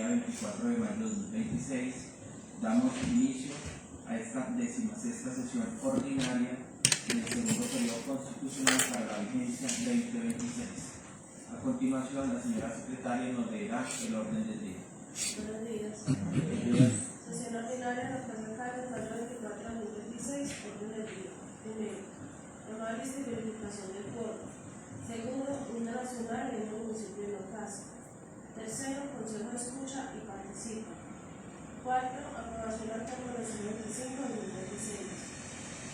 día 24 de mayo de 2026, damos inicio a esta 16ª sesión ordinaria del segundo periodo constitucional para la vigencia 2026. A continuación, la señora secretaria nos leerá el orden del día. Buenos días. Buenos días. Sesión ordinaria de la Cámara de mayo 24 de 2026, orden del día. Primero, tomar lista y verificación del quórum. Segundo, himno nacional y himno municipio de Ocasa. Tercero, consejo de escucha y participa. Cuarto, aprobación del acta número 25 de 2026.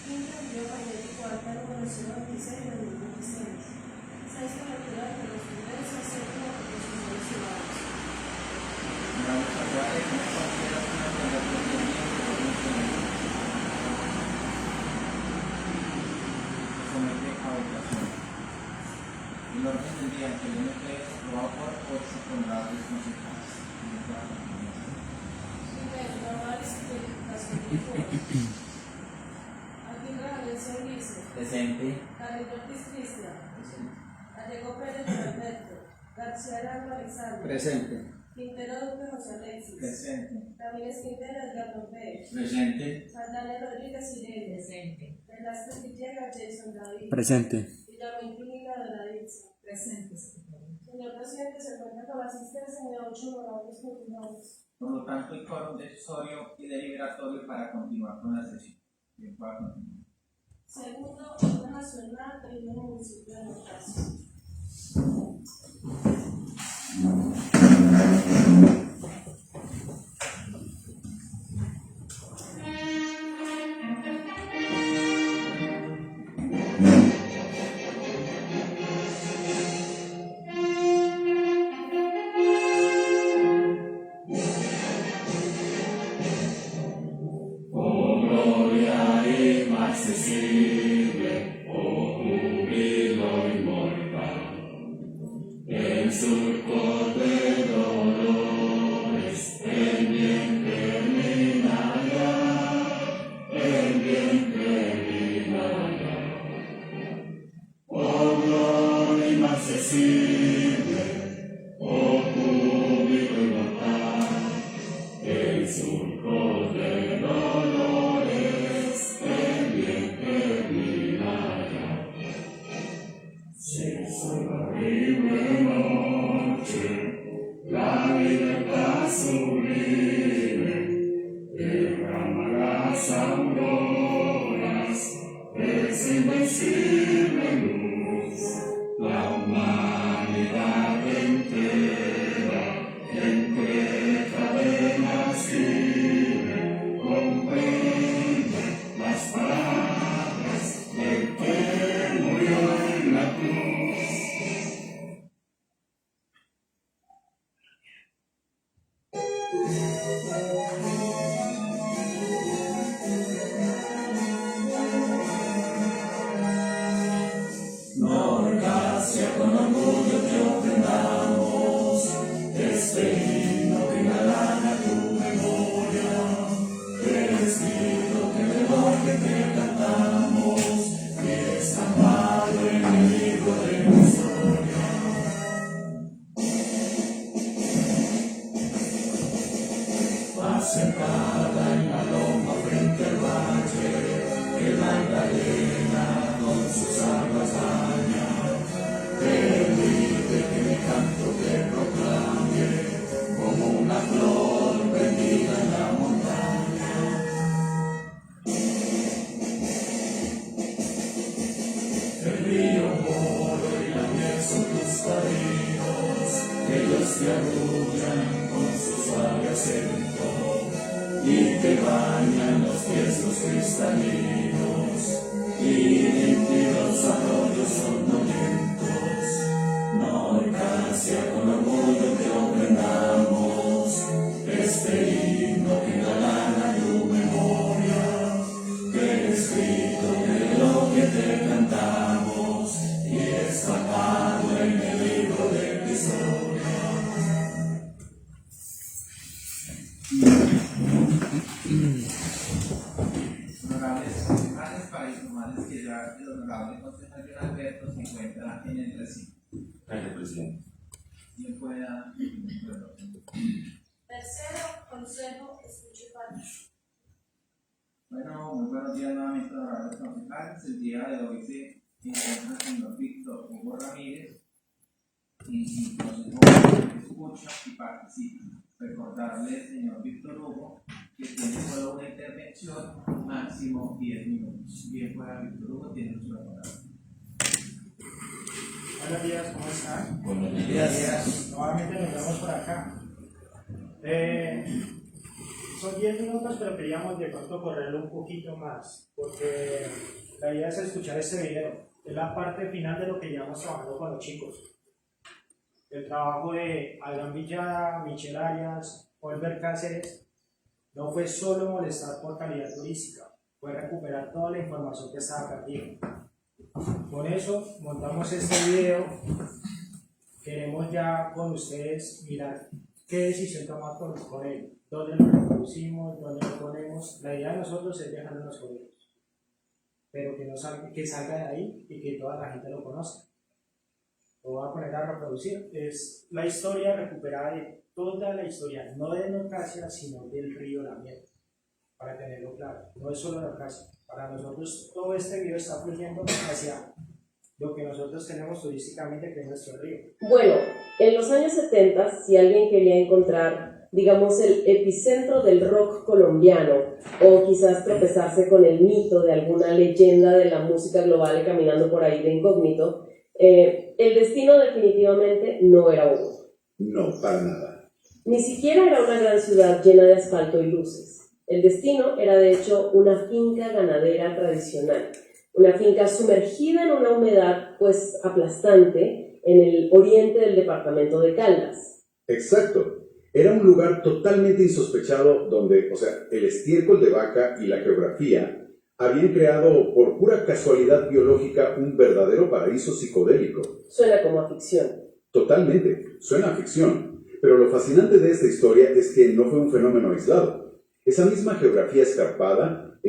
Quinto, envío magnético acta número 26 de 2026. Sexto, lectura de correspondencia. Séptimo, proposiciones ciudadanas. Vamos a hablar de una consideración de la propuesta somete a votación. El orden del día anteriormente es aprobado por 8 honorables concejales. Primero, tomar lista y verificación del quórum. Aguirre Valencia Ulises. Presente. Carrillo Ortiz Cristian. Gallego Pérez Alberto. García Arango Alexander. Presente. Quintero Duque José Alexis. Presente. Ramírez Quintero Edgardo Pérez. Presente. Saldana Rodríguez Irene. Presente. Velázquez Villegas Jason David. Presente. Villamil Pinilla Doraditza. Presente, secretario. Señor presidente, se cuenta con la asistencia de 8 honorables funcionarios. Por lo tanto, el quórum decisorio y deliberatorio para continuar con la sesión. Bien, pueda continuar. Segundo, himno nacional y himno municipio de Ocasa. Honorables concejales, para informarles que ya el honorable concejal John Alberto se encuentra en el recinto. Gracias, presidente. Bien pueda. Consejo, escuche parte. Bueno, muy buenos días nuevamente a los concejales. El día de hoy se encuentra el señor Víctor Hugo Ramírez y el consejo escucha y participa. Recordarle, señor Víctor Hugo, que tiene solo una intervención, máximo 10 minutos. Bien, para Víctor Hugo, tiene su palabra. Buenos días, ¿cómo están? Buenos días. Nuevamente nos vemos por acá. Son 10 minutos, pero queríamos de pronto correrlo un poquito más, porque la idea es escuchar este video. Es la parte final de lo que llevamos trabajando con los chicos. El trabajo de Adrián Villada, Michelle Arias, Oliver Cáceres, no fue solo molestar por calidad turística, fue recuperar toda la información que estaba perdida. Con eso montamos este video. Queremos ya con ustedes mirar qué decisión tomamos con él, dónde lo reproducimos, dónde lo ponemos. La idea de nosotros es dejarnos con ellos, pero que salga de ahí y que toda la gente lo conozca. Lo voy a poner a reproducir. Es la historia recuperada de toda la historia, no de Norcasia, sino del río La Miel, para tenerlo claro. No es solo Norcasia. Para nosotros todo este video está fluyendo hacia lo que nosotros tenemos turísticamente, que es nuestro río. Bueno, en los años 70, si alguien quería encontrar, digamos, el epicentro del rock colombiano, o quizás tropezarse con el mito de alguna leyenda de la música global caminando por ahí de incógnito, el destino definitivamente no era uno. No, para nada. Ni siquiera era una gran ciudad llena de asfalto y luces. El destino era de hecho una finca ganadera tradicional, una finca sumergida en una humedad pues aplastante en el oriente del departamento de Caldas. Exacto. Era un lugar totalmente insospechado donde, el estiércol de vaca y la geografía habían creado por pura casualidad biológica un verdadero paraíso psicodélico. Suena como a ficción. Totalmente. Suena a ficción. Pero lo fascinante de esta historia es que no fue un fenómeno aislado. Esa misma geografía escarpada,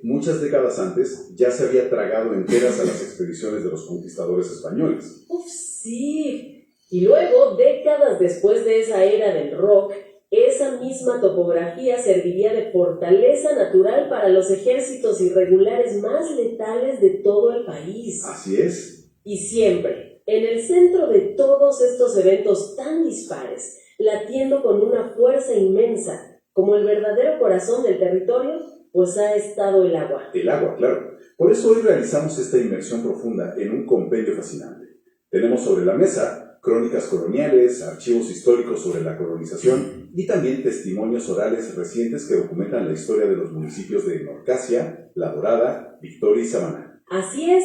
muchas décadas antes, ya se había tragado enteras a las expediciones de los conquistadores españoles. Uf, sí. Y luego, décadas después de esa era del rock, esa misma topografía serviría de fortaleza natural para los ejércitos irregulares más letales de todo el país. Así es. Y siempre, en el centro de todos estos eventos tan dispares, latiendo con una fuerza inmensa, como el verdadero corazón del territorio, pues ha estado el agua. El agua, claro. Por eso hoy realizamos esta inmersión profunda en un compendio fascinante. Tenemos sobre la mesa crónicas coloniales, archivos históricos sobre la colonización y también testimonios orales recientes que documentan la historia de los municipios de Norcasia, La Dorada, Victoria y Samaná. Así es,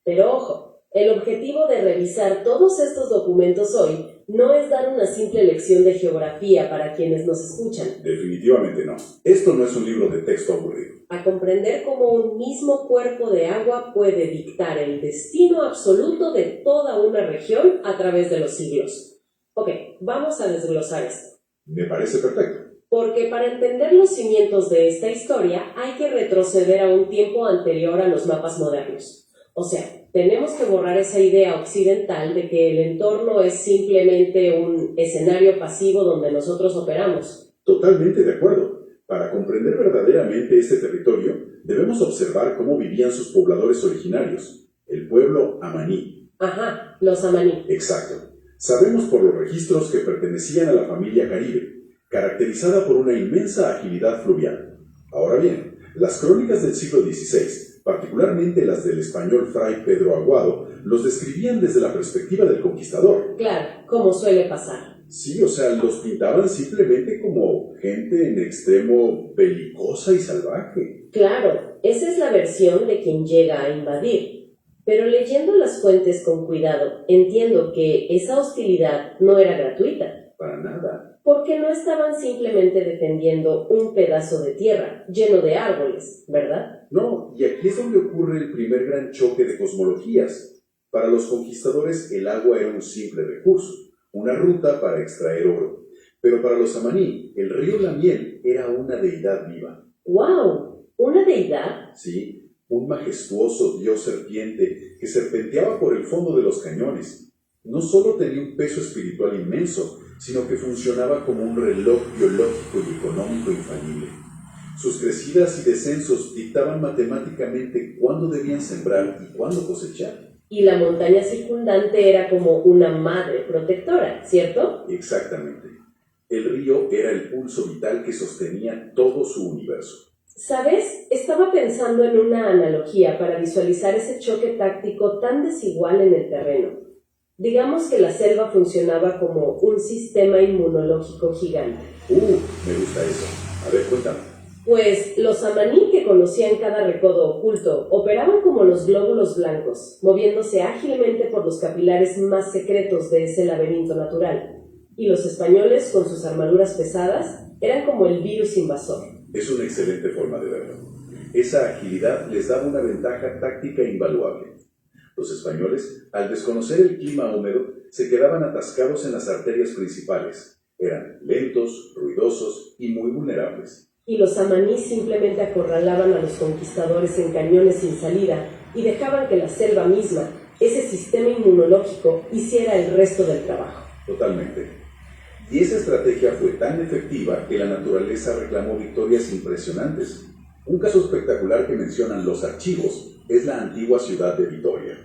pero ojo, el objetivo de revisar todos estos documentos hoy no es dar una simple lección de geografía para quienes nos escuchan. Definitivamente no. Esto no es un libro de texto aburrido. A comprender cómo un mismo cuerpo de agua puede dictar el destino absoluto de toda una región a través de los siglos. Ok, vamos a desglosar esto. Me parece perfecto. Porque para entender los cimientos de esta historia hay que retroceder a un tiempo anterior a los mapas modernos. O sea, tenemos que borrar esa idea occidental de que el entorno es simplemente un escenario pasivo donde nosotros operamos. Totalmente de acuerdo. Para comprender verdaderamente este territorio, debemos observar cómo vivían sus pobladores originarios, el pueblo amaní. Ajá, los amaní. Exacto. Sabemos por los registros que pertenecían a la familia Caribe, caracterizada por una inmensa agilidad fluvial. Ahora bien, las crónicas del siglo XVI, particularmente las del español fray Pedro Aguado, los describían desde la perspectiva del conquistador. Claro, como suele pasar. Sí, los pintaban simplemente como gente en extremo belicosa y salvaje. Claro, esa es la versión de quien llega a invadir. Pero leyendo las fuentes con cuidado, entiendo que esa hostilidad no era gratuita. Para nada. Porque no estaban simplemente defendiendo un pedazo de tierra lleno de árboles, ¿verdad? No, y aquí es donde ocurre el primer gran choque de cosmologías. Para los conquistadores el agua era un simple recurso, una ruta para extraer oro. Pero para los amaní, el río La Miel era una deidad viva. ¡Wow! ¿Una deidad? Sí, un majestuoso dios serpiente que serpenteaba por el fondo de los cañones. No solo tenía un peso espiritual inmenso, sino que funcionaba como un reloj biológico y económico infalible. Sus crecidas y descensos dictaban matemáticamente cuándo debían sembrar y cuándo cosechar. Y la montaña circundante era como una madre protectora, ¿cierto? Exactamente. El río era el pulso vital que sostenía todo su universo. ¿Sabes? Estaba pensando en una analogía para visualizar ese choque táctico tan desigual en el terreno. Digamos que la selva funcionaba como un sistema inmunológico gigante. Me gusta eso. A ver, cuéntame. Pues los amaní que conocían cada recodo oculto operaban como los glóbulos blancos, moviéndose ágilmente por los capilares más secretos de ese laberinto natural. Y los españoles, con sus armaduras pesadas, eran como el virus invasor. Es una excelente forma de verlo. Esa agilidad les daba una ventaja táctica invaluable. Los españoles, al desconocer el clima húmedo, se quedaban atascados en las arterias principales. Eran lentos, ruidosos y muy vulnerables. Y los amaní simplemente acorralaban a los conquistadores en cañones sin salida y dejaban que la selva misma, ese sistema inmunológico, hiciera el resto del trabajo. Totalmente. Y esa estrategia fue tan efectiva que la naturaleza reclamó victorias impresionantes. Un caso espectacular que mencionan los archivos es la antigua ciudad de Vitoria.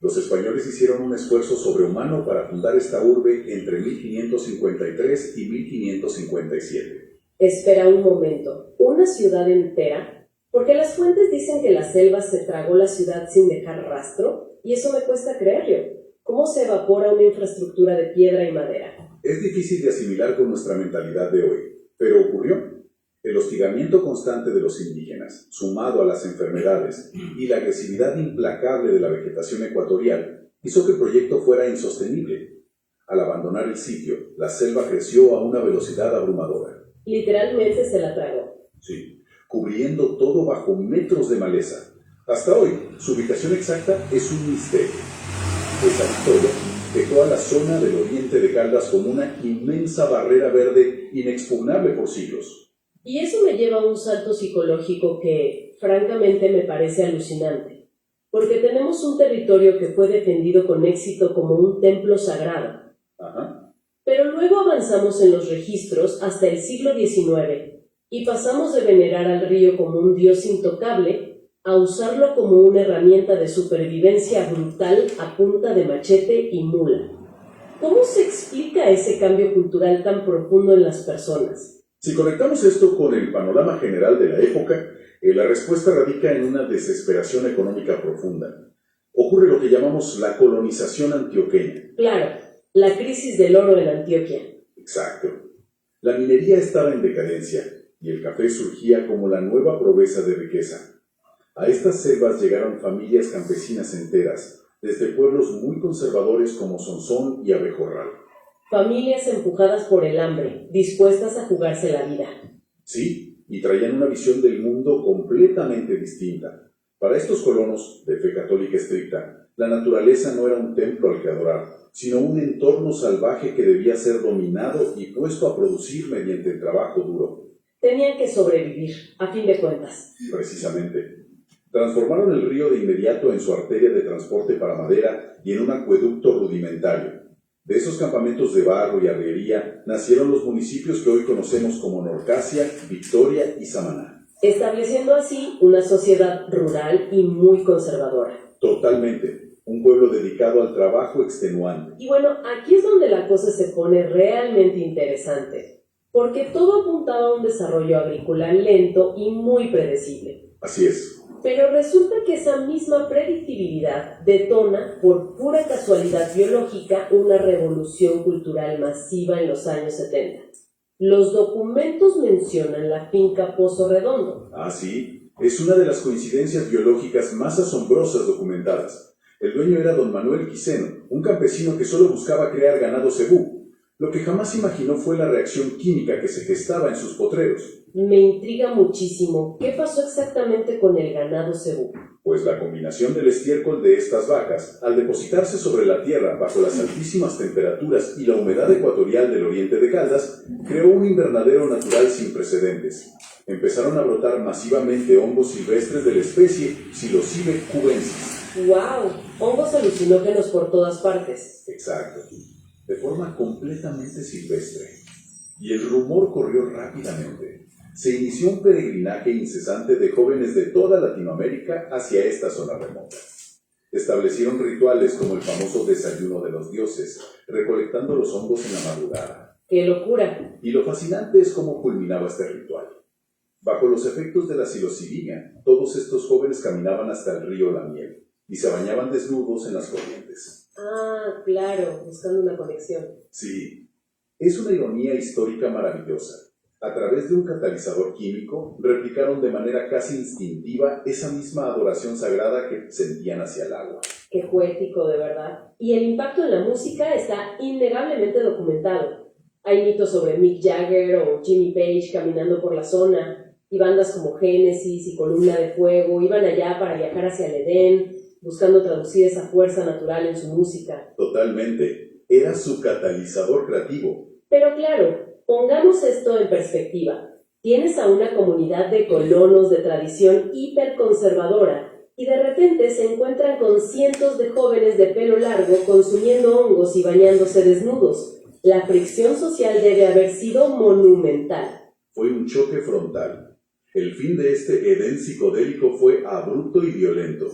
Los españoles hicieron un esfuerzo sobrehumano para fundar esta urbe entre 1553 y 1557. Espera un momento, ¿una ciudad entera? Porque las fuentes dicen que la selva se tragó la ciudad sin dejar rastro, y eso me cuesta creerlo. ¿Cómo se evapora una infraestructura de piedra y madera? Es difícil de asimilar con nuestra mentalidad de hoy, pero ocurrió. El hostigamiento constante de los indígenas, sumado a las enfermedades y la agresividad implacable de la vegetación ecuatorial, hizo que el proyecto fuera insostenible. Al abandonar el sitio, la selva creció a una velocidad abrumadora. Literalmente se la tragó. Sí, cubriendo todo bajo metros de maleza. Hasta hoy, su ubicación exacta es un misterio. Esa historia dejó a la zona del oriente de Caldas como una inmensa barrera verde inexpugnable por siglos. Y eso me lleva a un salto psicológico que, francamente, me parece alucinante. Porque tenemos un territorio que fue defendido con éxito como un templo sagrado. Ajá. Pero luego avanzamos en los registros hasta el siglo XIX y pasamos de venerar al río como un dios intocable a usarlo como una herramienta de supervivencia brutal a punta de machete y mula. ¿Cómo se explica ese cambio cultural tan profundo en las personas? Si conectamos esto con el panorama general de la época, la respuesta radica en una desesperación económica profunda. Ocurre lo que llamamos la colonización antioqueña. Claro, la crisis del oro en Antioquia. Exacto. La minería estaba en decadencia y el café surgía como la nueva proveza de riqueza. A estas selvas llegaron familias campesinas enteras, desde pueblos muy conservadores como Sonsón y Abejorral. Familias empujadas por el hambre, dispuestas a jugarse la vida. Sí, y traían una visión del mundo completamente distinta. Para estos colonos, de fe católica estricta, la naturaleza no era un templo al que adorar, sino un entorno salvaje que debía ser dominado y puesto a producir mediante el trabajo duro. Tenían que sobrevivir, a fin de cuentas. Precisamente. Transformaron el río de inmediato en su arteria de transporte para madera y en un acueducto rudimentario. De esos campamentos de barro y arriería nacieron los municipios que hoy conocemos como Norcasia, Victoria y Samaná. Estableciendo así una sociedad rural y muy conservadora. Totalmente. Un pueblo dedicado al trabajo extenuante. Y bueno, aquí es donde la cosa se pone realmente interesante, porque todo apuntaba a un desarrollo agrícola lento y muy predecible. Así es. Pero resulta que esa misma predictibilidad detona, por pura casualidad biológica, una revolución cultural masiva en los años 70. Los documentos mencionan la finca Pozo Redondo. Ah, sí. Es una de las coincidencias biológicas más asombrosas documentadas. El dueño era don Manuel Quiseno, un campesino que solo buscaba crear ganado cebú. Lo que jamás imaginó fue la reacción química que se gestaba en sus potreros. Me intriga muchísimo. ¿Qué pasó exactamente con el ganado cebú? Pues la combinación del estiércol de estas vacas, al depositarse sobre la tierra bajo las altísimas temperaturas y la humedad ecuatorial del oriente de Caldas, creó un invernadero natural sin precedentes. Empezaron a brotar masivamente hongos silvestres de la especie Psilocybe cubensis. ¡Wow! Hongos alucinógenos por todas partes. Exacto. de forma completamente silvestre. Y el rumor corrió rápidamente. Se inició un peregrinaje incesante de jóvenes de toda Latinoamérica hacia esta zona remota. Establecieron rituales como el famoso desayuno de los dioses, recolectando los hongos en la madrugada. ¡Qué locura! Y lo fascinante es cómo culminaba este ritual. Bajo los efectos de la psilocibina, todos estos jóvenes caminaban hasta el río La Miel y se bañaban desnudos en las corrientes. Ah, claro, buscando una conexión. Sí, es una ironía histórica maravillosa. A través de un catalizador químico, replicaron de manera casi instintiva esa misma adoración sagrada que sentían hacia el agua. Qué poético, de verdad. Y el impacto en la música está innegablemente documentado. Hay mitos sobre Mick Jagger o Jimmy Page caminando por la zona, y bandas como Génesis y Columna de Fuego iban allá para viajar hacia el Edén, buscando traducir esa fuerza natural en su música. Totalmente. Era su catalizador creativo. Pero claro, pongamos esto en perspectiva. Tienes a una comunidad de colonos de tradición hiperconservadora y de repente se encuentran con cientos de jóvenes de pelo largo consumiendo hongos y bañándose desnudos. La fricción social debe haber sido monumental. Fue un choque frontal. El fin de este Edén psicodélico fue abrupto y violento.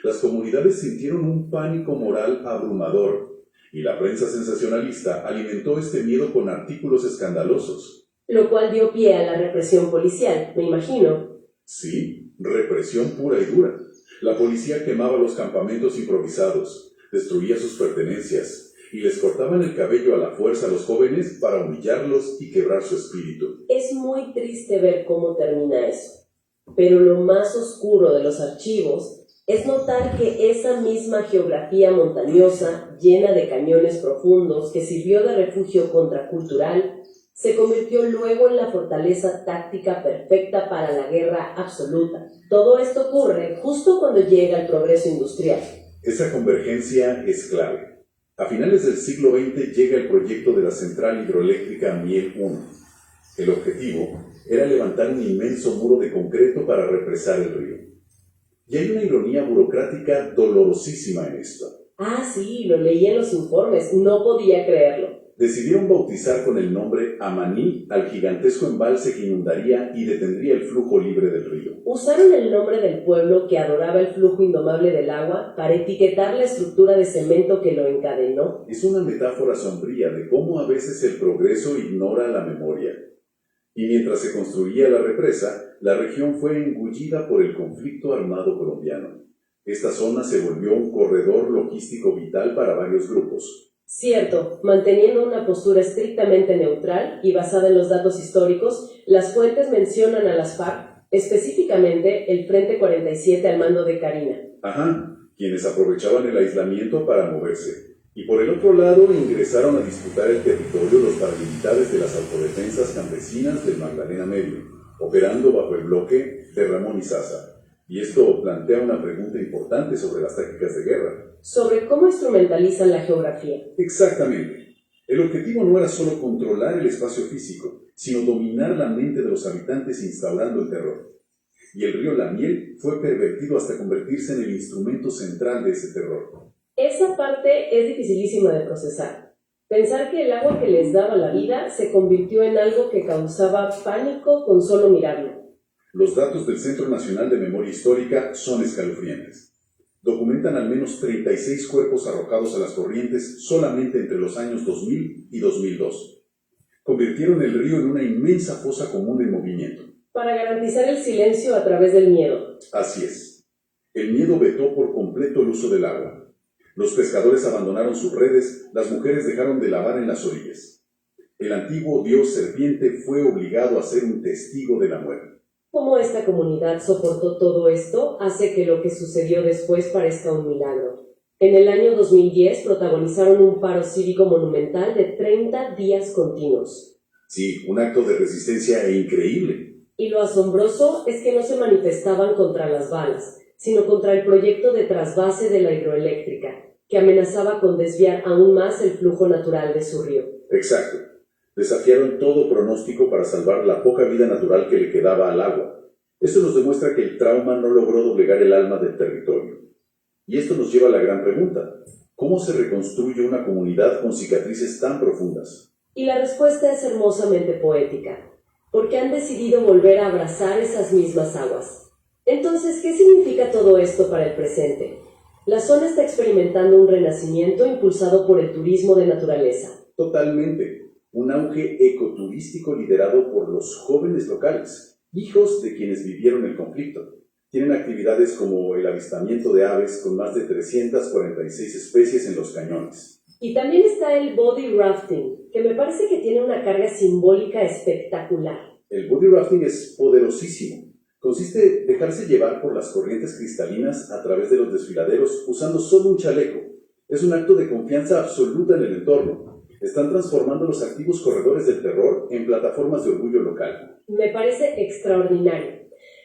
Las comunidades sintieron un pánico moral abrumador, y la prensa sensacionalista alimentó este miedo con artículos escandalosos. Lo cual dio pie a la represión policial, me imagino. Sí, represión pura y dura. La policía quemaba los campamentos improvisados, destruía sus pertenencias, y les cortaban el cabello a la fuerza a los jóvenes para humillarlos y quebrar su espíritu. Es muy triste ver cómo termina eso. Pero lo más oscuro de los archivos es notar que esa misma geografía montañosa, llena de cañones profundos, que sirvió de refugio contracultural, se convirtió luego en la fortaleza táctica perfecta para la guerra absoluta. Todo esto ocurre justo cuando llega el progreso industrial. Esa convergencia es clave. A finales del siglo XX llega el proyecto de la central hidroeléctrica Miel 1. El objetivo era levantar un inmenso muro de concreto para represar el río. Y hay una ironía burocrática dolorosísima en esto. Ah, sí, lo leí en los informes, no podía creerlo. Decidieron bautizar con el nombre Amaní al gigantesco embalse que inundaría y detendría el flujo libre del río. Usaron el nombre del pueblo que adoraba el flujo indomable del agua para etiquetar la estructura de cemento que lo encadenó. Es una metáfora sombría de cómo a veces el progreso ignora la memoria. Y mientras se construía la represa, la región fue engullida por el conflicto armado colombiano. Esta zona se volvió un corredor logístico vital para varios grupos. Cierto, manteniendo una postura estrictamente neutral y basada en los datos históricos, las fuentes mencionan a las FARC, específicamente el Frente 47 al mando de Karina. Ajá, quienes aprovechaban el aislamiento para moverse. Y por el otro lado ingresaron a disputar el territorio los paramilitares de las autodefensas campesinas del Magdalena Medio, operando bajo el bloque de Ramón Izaza. Y esto plantea una pregunta importante sobre las tácticas de guerra. Sobre cómo instrumentalizan la geografía. Exactamente. El objetivo no era solo controlar el espacio físico, sino dominar la mente de los habitantes instaurando el terror. Y el río La Miel fue pervertido hasta convertirse en el instrumento central de ese terror. Esa parte es dificilísima de procesar. Pensar que el agua que les daba la vida se convirtió en algo que causaba pánico con solo mirarlo. Los datos del Centro Nacional de Memoria Histórica son escalofriantes. Documentan al menos 36 cuerpos arrojados a las corrientes solamente entre los años 2000 y 2002. Convirtieron el río en una inmensa fosa común en movimiento. Para garantizar el silencio a través del miedo. Así es. El miedo vetó por completo el uso del agua. Los pescadores abandonaron sus redes, las mujeres dejaron de lavar en las orillas. El antiguo dios serpiente fue obligado a ser un testigo de la muerte. Cómo esta comunidad soportó todo esto hace que lo que sucedió después parezca un milagro. En el año 2010 protagonizaron un paro cívico monumental de 30 días continuos. Sí, un acto de resistencia increíble. Y lo asombroso es que no se manifestaban contra las balas, sino contra el proyecto de trasvase de la hidroeléctrica, que amenazaba con desviar aún más el flujo natural de su río. Exacto. Desafiaron todo pronóstico para salvar la poca vida natural que le quedaba al agua. Esto nos demuestra que el trauma no logró doblegar el alma del territorio. Y esto nos lleva a la gran pregunta: ¿Cómo se reconstruye una comunidad con cicatrices tan profundas? Y la respuesta es hermosamente poética, porque han decidido volver a abrazar esas mismas aguas. Entonces, ¿qué significa todo esto para el presente? La zona está experimentando un renacimiento impulsado por el turismo de naturaleza. Totalmente. Un auge ecoturístico liderado por los jóvenes locales, hijos de quienes vivieron el conflicto. Tienen actividades como el avistamiento de aves con más de 346 especies en los cañones. Y también está el body rafting, que me parece que tiene una carga simbólica espectacular. El body rafting es poderosísimo. Consiste en dejarse llevar por las corrientes cristalinas a través de los desfiladeros usando solo un chaleco. Es un acto de confianza absoluta en el entorno. Están transformando los activos corredores del terror en plataformas de orgullo local. Me parece extraordinario.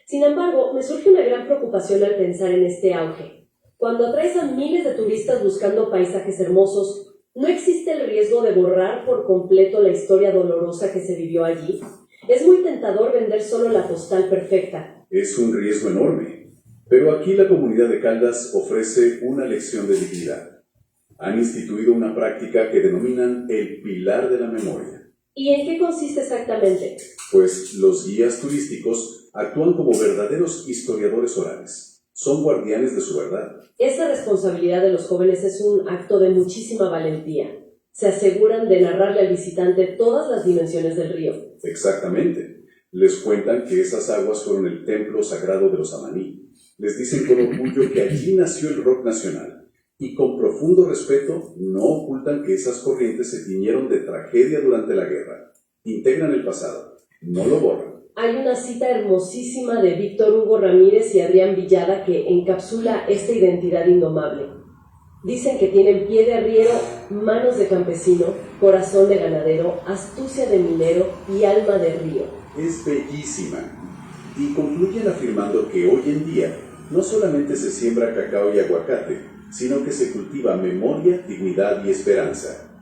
Sin embargo, me surge una gran preocupación al pensar en este auge. Cuando atraes a miles de turistas buscando paisajes hermosos, ¿no existe el riesgo de borrar por completo la historia dolorosa que se vivió allí? Es muy tentador vender solo la postal perfecta. Es un riesgo enorme, pero aquí la comunidad de Caldas ofrece una lección de dignidad. Han instituido una práctica que denominan el pilar de la memoria. ¿Y en qué consiste exactamente? Pues los guías turísticos actúan como verdaderos historiadores orales. Son guardianes de su verdad. Esa responsabilidad de los jóvenes es un acto de muchísima valentía. Se aseguran de narrarle al visitante todas las dimensiones del río. Exactamente. Les cuentan que esas aguas fueron el templo sagrado de los amaní. Les dicen con orgullo que allí nació el rock nacional. Y con profundo respeto no ocultan que esas corrientes se tiñeron de tragedia durante la guerra. Integran el pasado, no lo borran. Hay una cita hermosísima de Víctor Hugo Ramírez y Adrián Villada que encapsula esta identidad indomable. Dicen que tienen pie de arriero, manos de campesino, corazón de ganadero, astucia de minero y alma de río. Es bellísima. Y concluyen afirmando que hoy en día no solamente se siembra cacao y aguacate, sino que se cultiva memoria, dignidad y esperanza.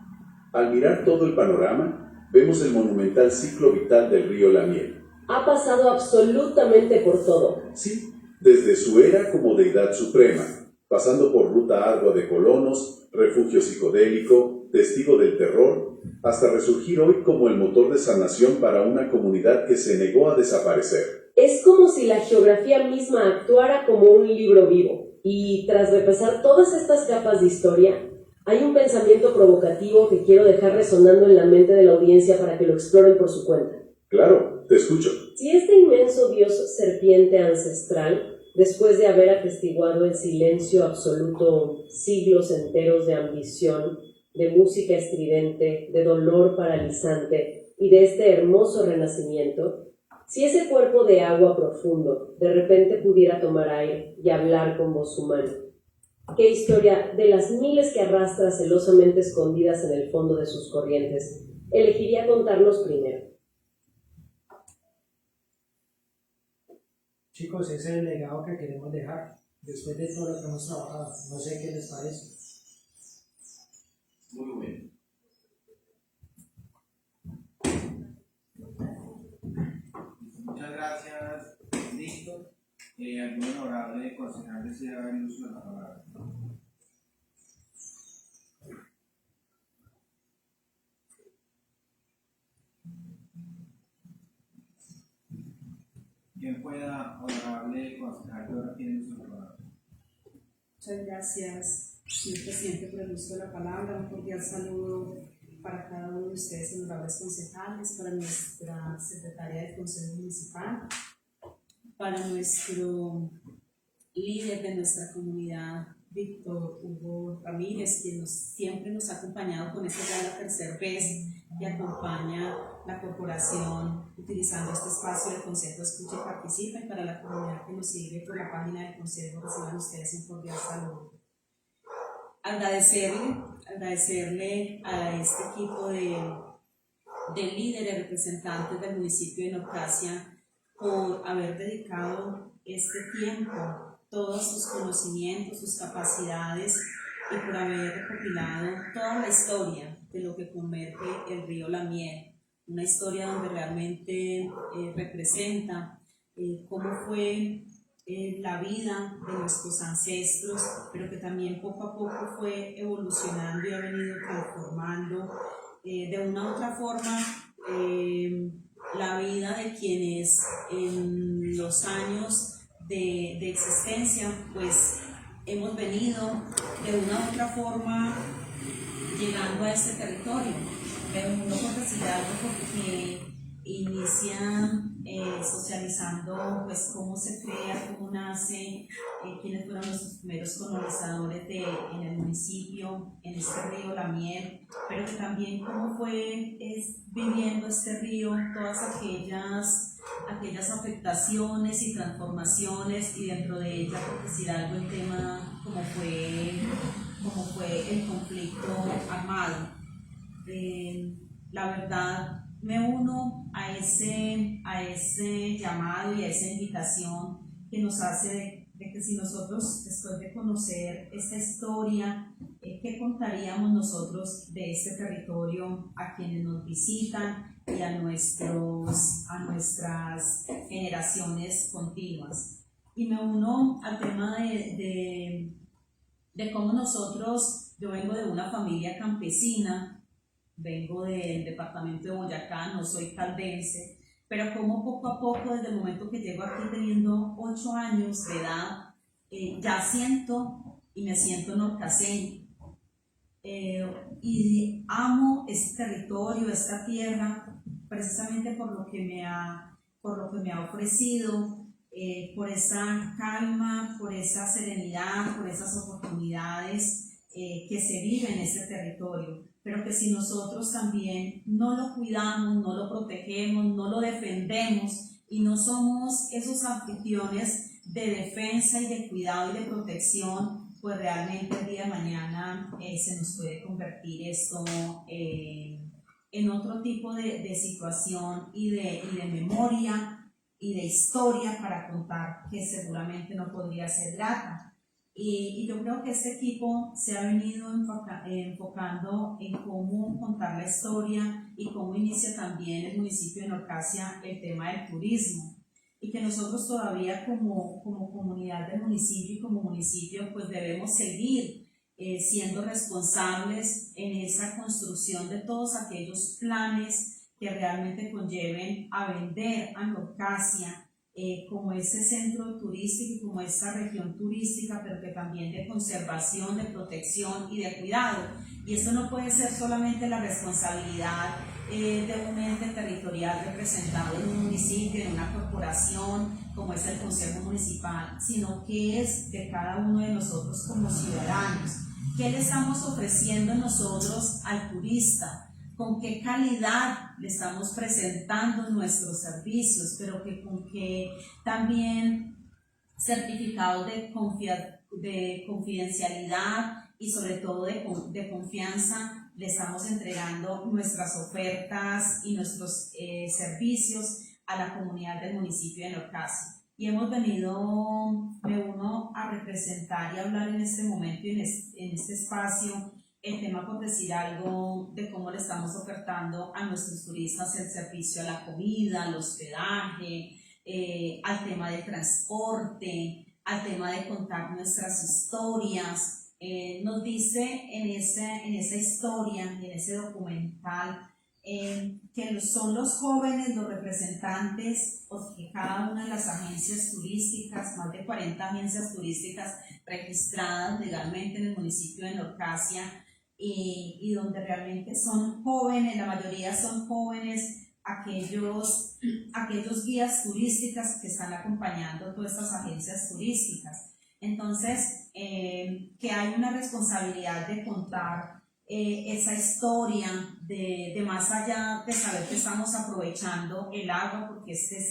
Al mirar todo el panorama, vemos el monumental ciclo vital del río La Miel. Ha pasado absolutamente por todo. Sí, desde su era como deidad suprema, pasando por ruta ardua de colonos, refugio psicodélico, testigo del terror, hasta resurgir hoy como el motor de sanación para una comunidad que se negó a desaparecer. Es como si la geografía misma actuara como un libro vivo. Y tras repasar todas estas capas de historia, hay un pensamiento provocativo que quiero dejar resonando en la mente de la audiencia para que lo exploren por su cuenta. Claro, te escucho. Si este inmenso dios serpiente ancestral, después de haber atestiguado el silencio absoluto, siglos enteros de ambición, de música estridente, de dolor paralizante y de este hermoso renacimiento, si ese cuerpo de agua profundo de repente pudiera tomar aire y hablar con voz humana, ¿qué historia de las miles que arrastra celosamente escondidas en el fondo de sus corrientes elegiría contarnos primero? Chicos, ese es el legado que queremos dejar después de todo lo que hemos trabajado. No sé qué les parece. Muy bueno. Muchas gracias, Listo. ¿Algún honorable concejal desea dar el uso de la palabra? ¿Quién pueda, honorable concejal, que ahora tiene el uso de la palabra? Muchas gracias, señor presidente, por el uso de la palabra. Un cordial saludo para cada uno de ustedes, honorables concejales, para nuestra secretaria del Consejo Municipal, para nuestro líder de nuestra comunidad, Víctor Hugo Ramírez, quien siempre nos ha acompañado con esta ya la tercera vez que acompaña la corporación utilizando este espacio del Consejo Escucha y Participa, y para la comunidad que nos sigue por la página del Consejo, reciban ustedes un cordial saludo. Agradecerle a este equipo de líderes representantes del municipio de Norcasia por haber dedicado este tiempo, todos sus conocimientos, sus capacidades, y por haber recopilado toda la historia de lo que convierte el río La Miel, una historia donde realmente representa cómo fue la vida de nuestros ancestros, pero que también poco a poco fue evolucionando y ha venido transformando de una u otra forma la vida de quienes en los años de existencia pues hemos venido de una u otra forma llegando a este territorio. Pero no por decir algo, porque inician socializando pues cómo se crea, cómo nace, quiénes fueron los primeros colonizadores en el municipio, en este río La Miel, pero que también cómo fue viviendo este río todas aquellas afectaciones y transformaciones, y dentro de ellas, por decir algo, el tema como fue el conflicto armado. La verdad, me uno a ese llamado y a esa invitación que nos hace de que si nosotros, después de conocer esta historia, ¿qué contaríamos nosotros de este territorio a quienes nos visitan y a nuestras generaciones continuas? Y me uno al tema de cómo nosotros, yo vengo de una familia campesina, vengo del departamento de Boyacá, no soy caldense, pero como poco a poco, desde el momento que llego aquí teniendo 8 años de edad, ya siento y me siento norcaseño. Y amo este territorio, esta tierra, precisamente por lo que me ha ofrecido, por esa calma, por esa serenidad, por esas oportunidades que se viven en este territorio. Pero que si nosotros también no lo cuidamos, no lo protegemos, no lo defendemos y no somos esos anfitriones de defensa y de cuidado y de protección, pues realmente el día de mañana se nos puede convertir esto en otro tipo de situación y de memoria y de historia para contar, que seguramente no podría ser grata. Y yo creo que este equipo se ha venido enfocando en cómo contar la historia y cómo inicia también el municipio de Norcasia el tema del turismo. Y que nosotros todavía como comunidad del municipio y como municipio pues debemos seguir siendo responsables en esa construcción de todos aquellos planes que realmente conlleven a vender a Norcasia como ese centro turístico y como esa región turística, pero que también de conservación, de protección y de cuidado. Y esto no puede ser solamente la responsabilidad de un ente territorial representado en un municipio, en una corporación como es el Consejo Municipal, sino que es de cada uno de nosotros como ciudadanos. ¿Qué le estamos ofreciendo nosotros al turista? ¿Con qué calidad le estamos presentando nuestros servicios? Pero que con qué también certificados de confidencialidad y sobre todo de confianza le estamos entregando nuestras ofertas y nuestros servicios a la comunidad del municipio de Norcasia. Y hemos venido, me uno, a representar y hablar en este momento y en este espacio el tema, por decir algo, de cómo le estamos ofertando a nuestros turistas el servicio a la comida, al hospedaje, al tema del transporte, al tema de contar nuestras historias. Nos dice en esa historia, en ese documental, que son los jóvenes los representantes, porque cada una de las agencias turísticas, más de 40 agencias turísticas registradas legalmente en el municipio de Norcasia, y donde realmente son jóvenes, la mayoría son jóvenes, aquellos guías turísticas que están acompañando todas estas agencias turísticas. Entonces, que hay una responsabilidad de contar esa historia de más allá de saber que estamos aprovechando el agua, porque este es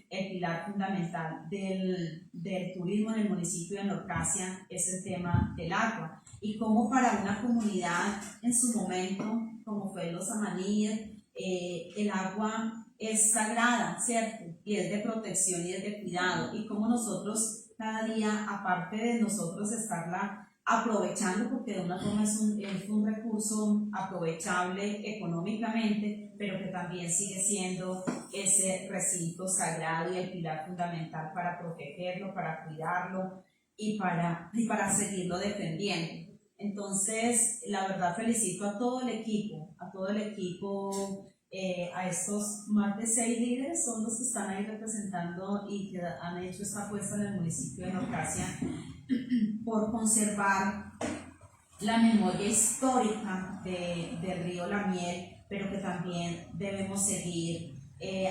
el pilar fundamental del turismo en el municipio de Norcasia, es el tema del agua. Y como para una comunidad en su momento, como fue los amaníes, el agua es sagrada, ¿cierto? Y es de protección y es de cuidado. Y como nosotros cada día, aparte de nosotros estarla aprovechando, porque de una forma es un recurso aprovechable económicamente, pero que también sigue siendo ese recinto sagrado y el pilar fundamental para protegerlo, para cuidarlo y para seguirlo defendiendo. Entonces, la verdad felicito a todo el equipo, a estos más de 6 líderes son los que están ahí representando y que han hecho esta apuesta en el municipio de Norcasia por conservar la memoria histórica del río La Miel, pero que también debemos seguir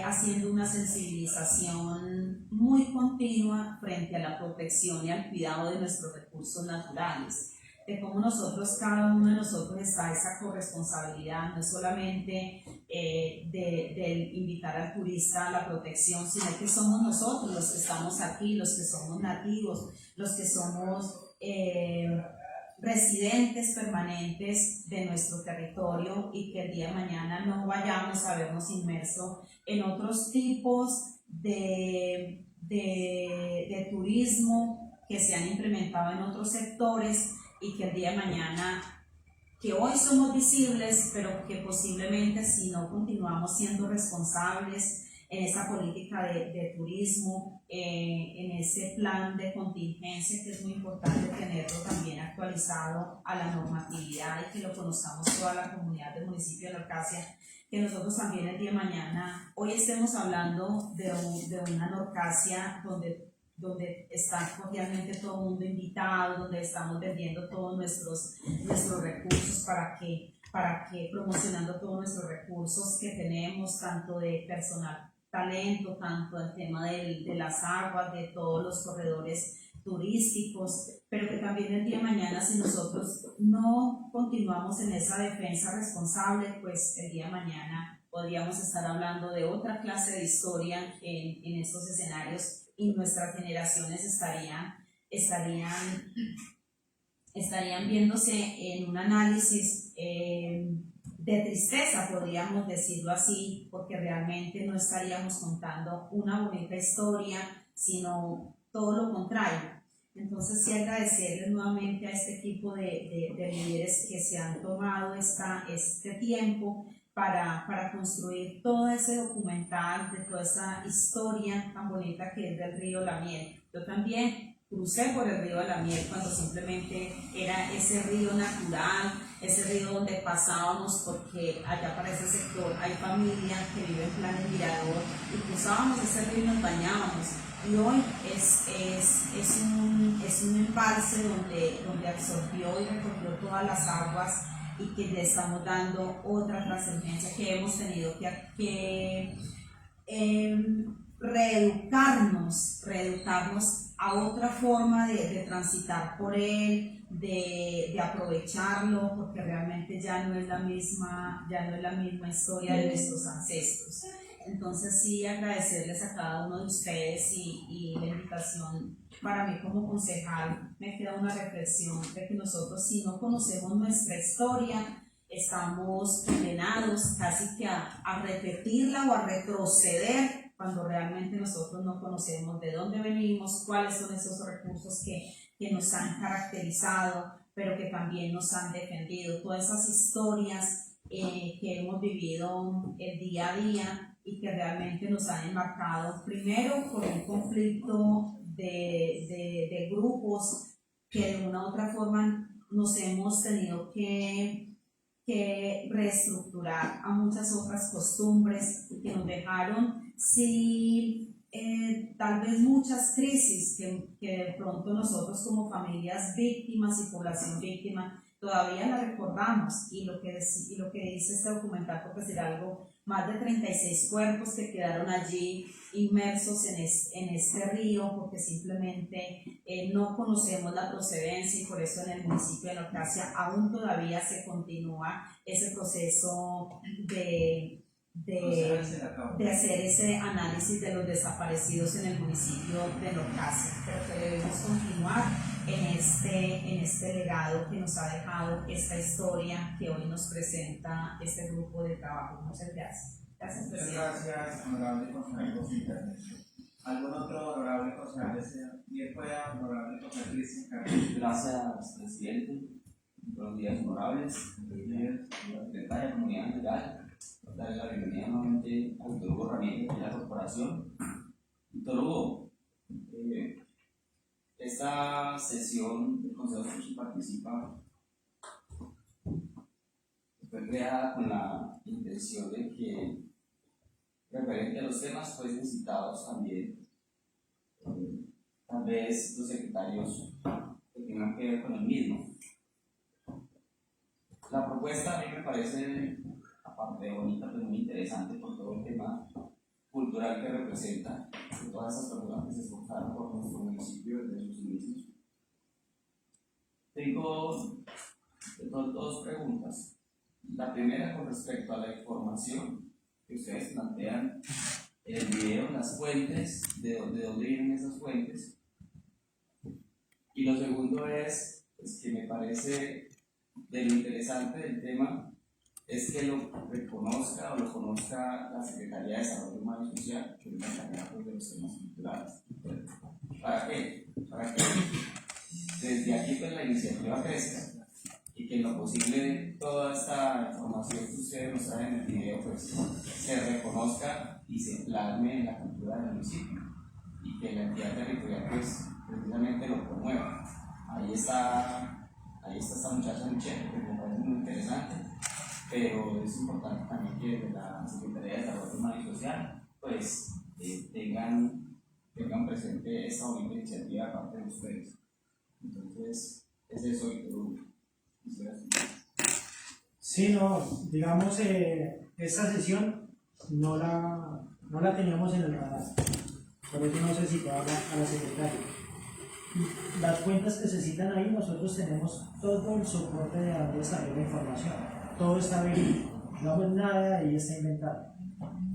haciendo una sensibilización muy continua frente a la protección y al cuidado de nuestros recursos naturales, de cómo nosotros, cada uno de nosotros está esa corresponsabilidad, no es solamente de invitar al turista a la protección, sino que somos nosotros los que estamos aquí, los que somos nativos, los que somos residentes permanentes de nuestro territorio, y que el día de mañana no vayamos a vernos inmersos en otros tipos de turismo que se han implementado en otros sectores, y que el día de mañana, que hoy somos visibles, pero que posiblemente si no continuamos siendo responsables en esa política de turismo, en ese plan de contingencia, que es muy importante tenerlo también actualizado a la normatividad y que lo conozcamos toda la comunidad del municipio de Norcasia, que nosotros también el día de mañana, hoy estemos hablando de una Norcasia donde está cordialmente todo el mundo invitado, donde estamos vendiendo todos nuestros recursos para que promocionando todos nuestros recursos que tenemos, tanto de personal, talento, tanto el tema de las aguas, de todos los corredores turísticos, pero que también el día de mañana, si nosotros no continuamos en esa defensa responsable, pues el día de mañana podríamos estar hablando de otra clase de historia en estos escenarios, y nuestras generaciones estarían viéndose en un análisis de tristeza, podríamos decirlo así, porque realmente no estaríamos contando una bonita historia, sino todo lo contrario. Entonces, sí, agradecerles nuevamente a este equipo de líderes que se han tomado este tiempo para construir todo ese documental de toda esa historia tan bonita que es del río La Miel. Yo también crucé por el río La Miel cuando simplemente era ese río natural, ese río donde pasábamos, porque allá para ese sector hay familias que viven en plan de mirador, y cruzábamos ese río y nos bañábamos. Y hoy es un embalse donde absorbió y recogió todas las aguas, y que le estamos dando otra trascendencia, que hemos tenido que reeducarnos a otra forma de transitar por él, de aprovecharlo, porque realmente ya no es la misma historia de nuestros ancestros. Entonces, sí, agradecerles a cada uno de ustedes, y la invitación para mí como concejal, me queda una reflexión de que nosotros, si no conocemos nuestra historia, estamos condenados casi que a repetirla o a retroceder, cuando realmente nosotros no conocemos de dónde venimos, cuáles son esos recursos que nos han caracterizado, pero que también nos han defendido, todas esas historias que hemos vivido el día a día, y que realmente nos han enmarcado primero por un conflicto de grupos que de una u otra forma nos hemos tenido que reestructurar a muchas otras costumbres que nos dejaron, sí, tal vez muchas crisis que de pronto nosotros como familias víctimas y población víctima todavía la recordamos, y lo que dice este documental, por decir algo, más de 36 cuerpos que quedaron allí inmersos en este río, porque simplemente no conocemos la procedencia, y por eso en el municipio de Norcasia aún todavía se continúa ese proceso de hacer ese análisis de los desaparecidos en el municipio de Norcasia, pero que debemos continuar en este legado que nos ha dejado esta historia que hoy nos presenta este grupo de trabajo. Muchas gracias. Gracias, presidente. Muchas gracias, honorable consejero. ¿Algún otro honorable concejal desea? Bien pueda, honorable concejal Cristian Carlos. Gracias, presidente. Buenos días, honorables. La secretaria de Comunidad General. Darle la bienvenida nuevamente al doctor Hugo Ramírez de la corporación. Doctor Hugo, esta sesión del Consejo Escucha y Participa fue creada con la intención de que, referente a los temas pues citados también, tal vez los secretarios que tengan que ver con el mismo. La propuesta a mí me parece, aparte de bonita, pues muy interesante por todo el tema cultural que representa, de todas esas personas que se esforzaron por nuestro municipio desde sus inicios. Tengo dos preguntas. La primera con respecto a la información que ustedes plantean en el video, las fuentes, de dónde vienen esas fuentes. Y lo segundo es que me parece de lo interesante del tema es que lo reconozca o lo conozca la Secretaría de Desarrollo Humano y Social, que es la encargada de los temas culturales. ¿Para qué? Para que desde aquí pues la iniciativa crezca y que en lo posible toda esta información que ustedes nos traen en el video pues se reconozca y se plasme en la cultura del municipio y que la entidad territorial pues precisamente lo promueva. Ahí está esta muchacha Michelle, que me parece muy interesante, pero es importante también que desde la Secretaría de Desarrollo Humano y Social pues tengan presente esta bonita iniciativa de parte de ustedes. Entonces, es eso y todo. Sí, no, digamos, esta sesión no la teníamos en el radar, por eso no se citaba a la secretaria. Las cuentas que se citan ahí, nosotros tenemos todo el soporte de dónde salió la información, todo está verídico, digamos, nada de ahí está inventado.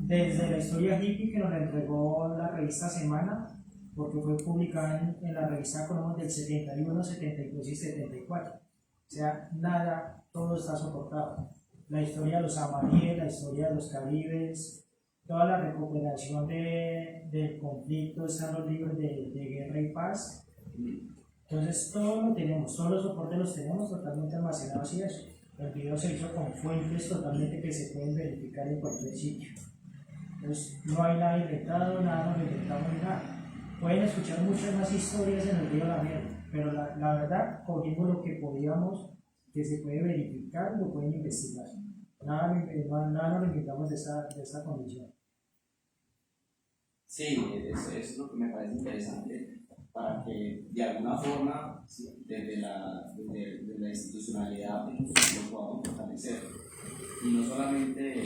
Desde la historia hippie que nos la entregó la revista Semana, porque fue publicada en la revista Colomos del 71, 72 y 74. O sea, nada, todo está soportado. La historia de los amaríes, la historia de los caribes, toda la recuperación del conflicto, están los libros de guerra y paz. Entonces, todo lo tenemos, todos los soportes los tenemos totalmente almacenados y eso. El video se hizo con fuentes totalmente que se pueden verificar en cualquier sitio. Entonces, no hay nada inventado, nada nos inventamos ni nada. Pueden escuchar muchas más historias en el río La Miel, pero la verdad, cogimos lo que podíamos, que se puede verificar, lo pueden investigar. Nada nos inventamos de esta condición. Sí, eso es lo que me parece interesante, para que de alguna forma, desde la institucionalidad, lo podamos fortalecer. Y no solamente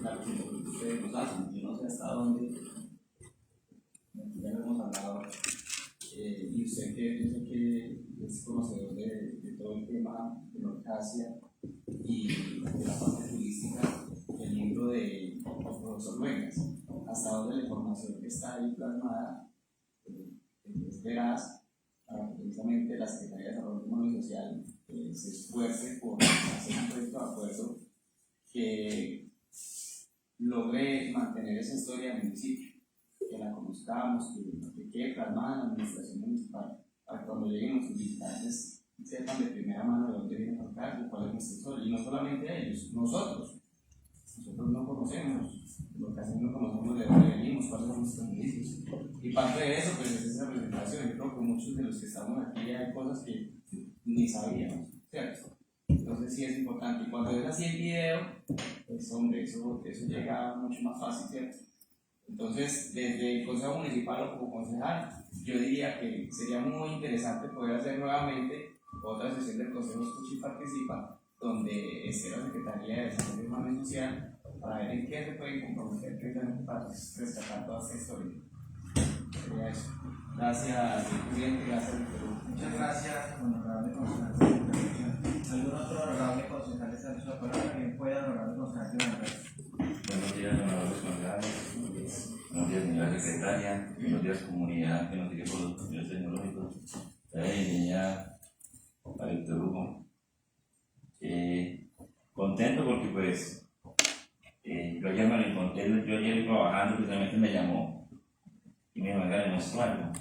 la presentación que ustedes nos hacen, yo no sé hasta dónde, ya lo hemos hablado, y usted que yo sé que es conocedor de todo el tema de la Orcasia y de la parte turística, el libro de profesor Luengas, hasta donde la información que está ahí plasmada es veraz, para que precisamente la Secretaría de Desarrollo Humano y Social se esfuerce por hacer un proyecto de acuerdo que logre mantener esa historia del municipio, que la conozcamos, que quede plasmada en la administración municipal, para que cuando lleguen nuestros visitantes sepan de primera mano de dónde viene el cargo, cuál es nuestra historia, y no solamente ellos, nosotros no conocemos, lo que hacemos no conocemos de dónde venimos, cuáles son nuestros inicios, y parte de eso pues es esa presentación. Yo creo que muchos de los que estamos aquí hay cosas que ni sabíamos, ¿cierto? Entonces sí es importante, y cuando es así el video, pues hombre, eso llega mucho más fácil, ¿cierto? Entonces, desde el Consejo Municipal o como concejal, yo diría que sería muy interesante poder hacer nuevamente otra sesión del Consejo Escucha y Participa, donde esté la Secretaría de Desarrollo Humano y Social, para ver en qué se pueden comprometer precisamente para rescatar toda esta historia. Sería eso. Gracias, presidente. Gracias, doctor. Muchas gracias, honorable concejal de la intervención. ¿Algún otro honorable concejal desea usar la palabra? Bien pueda, honorable concejal de la Buenos días, honorables concejales. Buenos días, señora secretaria. Buenos días, comunidad que nos sigue por los medios tecnológicos. Bienvenida a Víctor Hugo. Contento porque yo ayer me lo encontré, yo ayer trabajando, precisamente me llamó y me dijo, venga, le muestro algo.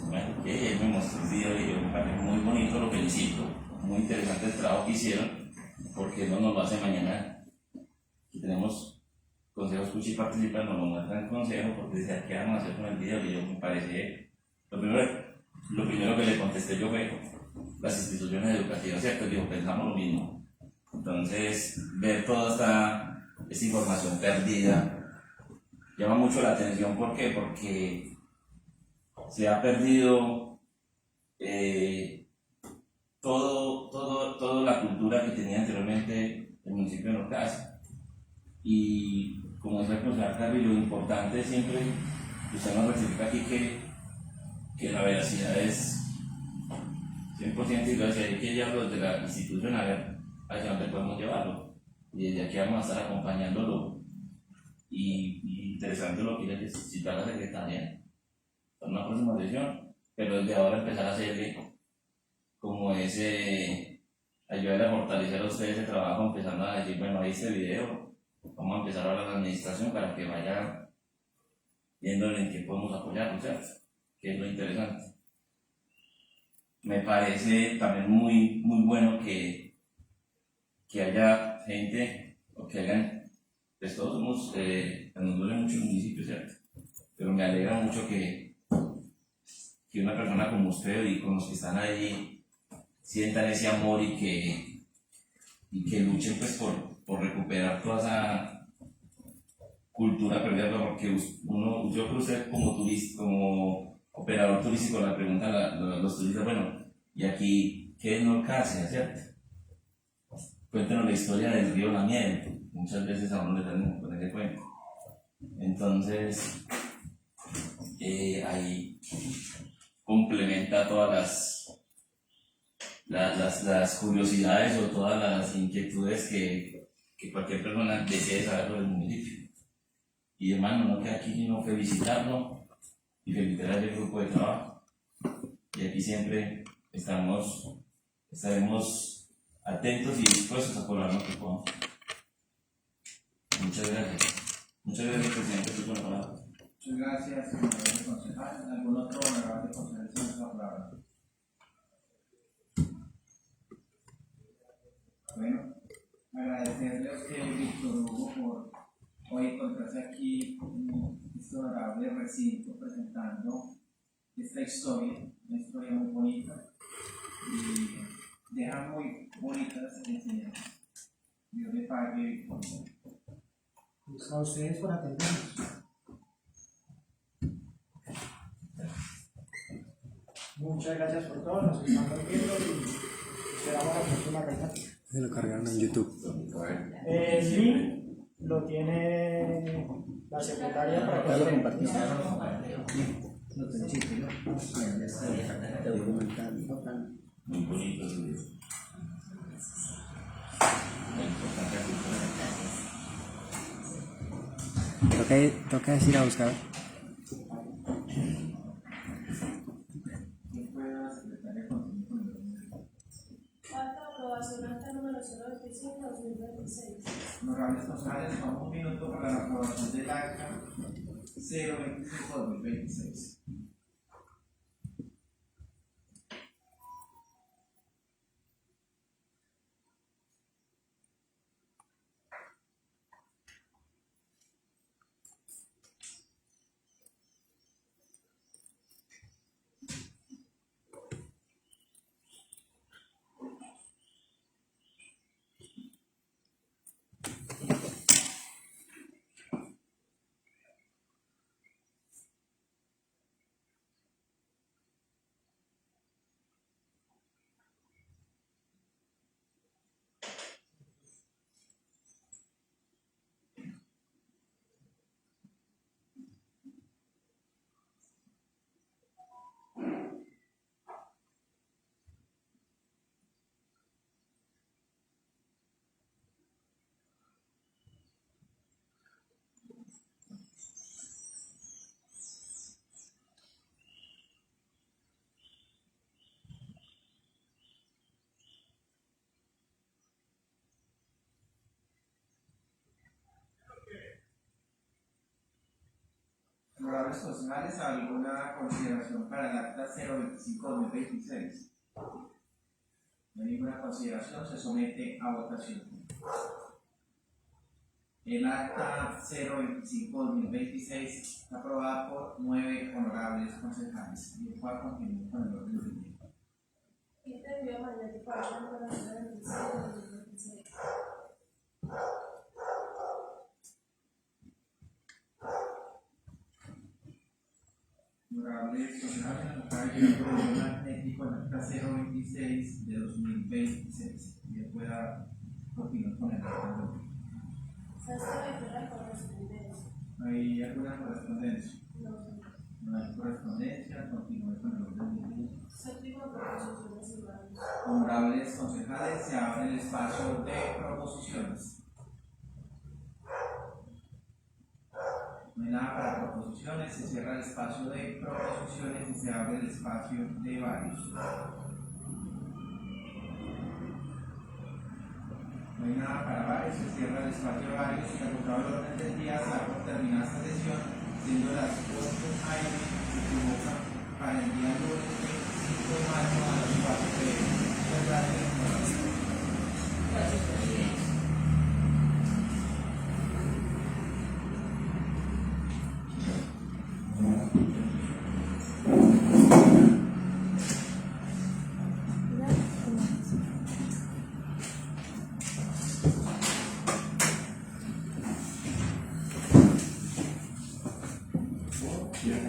Bueno, él me mostró un video y yo me parece muy bonito, lo felicito, muy interesante el trabajo que hicieron, porque no nos lo hace mañana. Aquí tenemos consejos Cuchi participan, nos lo muestran consejos, porque dice, ¿qué vamos a hacer con el video? Y yo me parece, lo primero que le contesté yo fue, las instituciones educativas, ¿cierto? Digo, pensamos lo mismo. Entonces, ver toda esta información perdida llama mucho la atención. ¿Por qué? Porque se ha perdido toda la cultura que tenía anteriormente el municipio de Norcasia. Y como decía el profesor Carlos, lo importante es siempre, usted nos rectifica aquí que la veracidad es 100% y gracias hay que llevarlo desde la institución a ver hacia dónde podemos llevarlo. Y desde aquí vamos a estar acompañándolo. Y interesante lo que ella cita la secretaria para una próxima sesión, pero desde ahora empezar a hacerle como ayudarle a fortalecer a ustedes ese trabajo, empezando a decir, bueno, ahí este video, vamos a empezar ahora la administración para que vaya viendo en qué podemos apoyarlo, ¿cierto? Que es lo interesante. Me parece también muy bueno que haya gente, o que hagan, pues todos somos, nos duele mucho el municipio, ¿cierto? Pero me alegra mucho que una persona como usted y con los que están ahí sientan ese amor y que luchen pues por recuperar toda esa cultura perdida, porque yo creo que usted como turista, como operador turístico, le pregunta a los turistas, bueno, ¿y aquí qué es Norcasia, cierto? Cuéntenos la historia del río La Miel. Muchas veces a uno le dan con ese cuento. Entonces, ahí complementa todas las curiosidades o todas las inquietudes que cualquier persona desee saber sobre el municipio. Y hermano, no queda aquí sino felicitarlo y felicitar a ese grupo de trabajo. Y aquí siempre estaremos atentos y dispuestos a colaborar lo que podamos. Muchas gracias. Muchas gracias, presidente, por la palabra. Muchas gracias, honorable concejal. ¿Algún otro honorable concejal tiene la palabra? Bueno, agradecerle a usted, Víctor Hugo, por hoy encontrarse aquí en este honorable recinto presentando esta historia, una historia muy bonita y deja muy bonitas enseñanzas. Dios le pague, Víctor. A ustedes por atendernos. Muchas gracias por todo, nos estamos viendo y esperamos la próxima reunión. Se lo cargaron en YouTube. El link lo tiene la secretaria para que lo compartamos. Muy bonito su video. La importancia cultural. Toca ir a buscar. Falta aprobación acta número 025/2026. Honorables concejales, tomamos un minuto para la aprobación del acta 025/2026. Honorables concejales, ¿alguna consideración para el acta 025-2026? No hay ninguna consideración, se somete a votación. El acta 025-2026 está aprobada por 9 honorables concejales. Y el cual continúa con el orden del día. Quinta envío magnético a la Corporación 26-2026. Honorables concejales, nos acaba de llegar por el magnético en acta 026 de 2026. Y él pueda continuar con el orden del día. Sexta lectura de correspondencia. ¿Hay alguna correspondencia? No. No hay correspondencia, continúe con el orden del día. Séptima proposiciones y varios. Honorables concejales, se abre el espacio de proposiciones. No hay nada para proposiciones, se cierra el espacio de proposiciones y se abre el espacio de varios. No hay nada para varios, se cierra el espacio de varios y agotado el orden del día, se da por terminada esta sesión, siendo las 8 AM, se convoca para el día lunes 25 de mayo a las 4 PM. Muchas gracias. Gracias, presidente.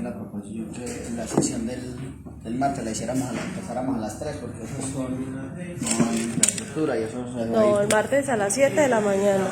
La proposición que la sesión del martes la empezáramos a las 3 porque eso no hay infraestructura y eso se va a ir. No, el martes a las 7 de la mañana.